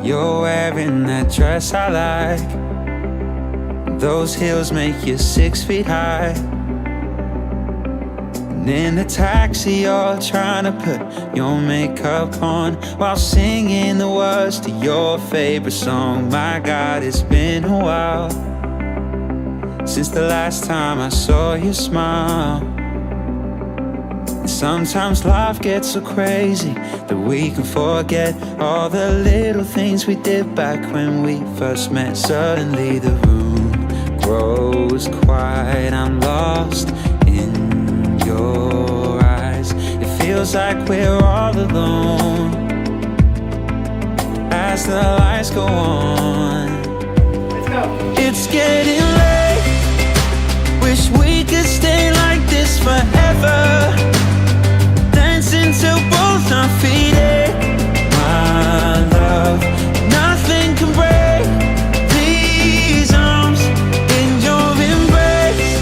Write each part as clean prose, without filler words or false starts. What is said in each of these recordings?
You're wearing that dress I like. Those heels make you 6 feet high. And in the taxi you're trying to put your makeup on while singing the words to your favorite song. My God, it's been a while since the last time I saw you smile. And sometimes life gets so crazy that we can forget all the little things we did back when we first met. Suddenly the room grows quiet. I'm lost in your eyes. It feels like we're all alone as the lights go on. Let's go. It's getting late. Wish we could stay like this forever, dancing till both our feet ache. My love, nothing can break these arms in your embrace.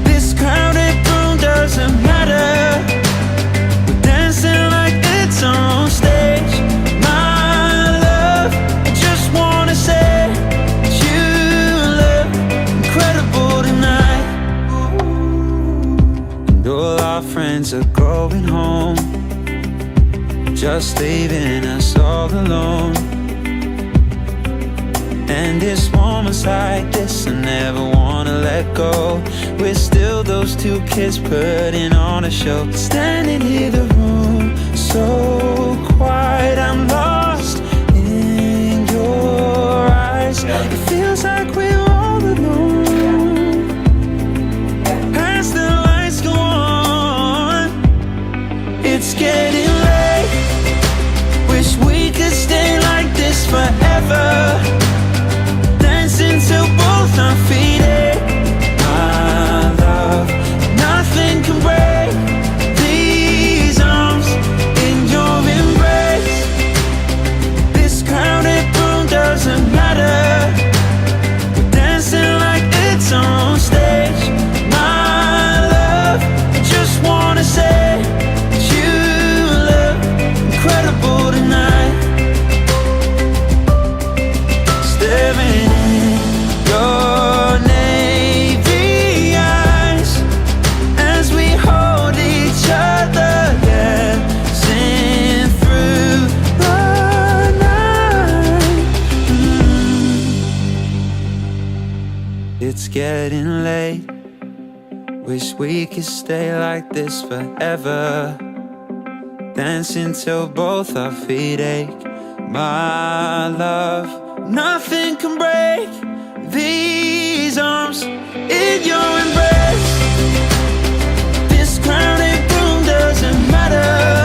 This crowded room doesn't matter. We're dancing like it's our own stage. My love, I just wanna say you look incredible tonight. And all our friends are going home, just leaving us all alone. And it's moments like this I never wanna let go. We're still those two kids putting on a show, standing here, the room so quiet. I'm lost in your eyes. It feels like we're all alone as the lights go on. It's getting late. Wish we could stay like this forever, dancing till both our feet ache. My love, nothing can break these arms in your embrace. This crowded room doesn't matter. We're dancing like it's our own stage. My love, I just wanna say you look incredible tonight. Staring in your navy eyes as we hold each other, dancing through the night. It's getting late. Wish we could stay like this forever, dancing till both our feet ache. My love, nothing can break these arms in your embrace. This crowded room doesn't matter.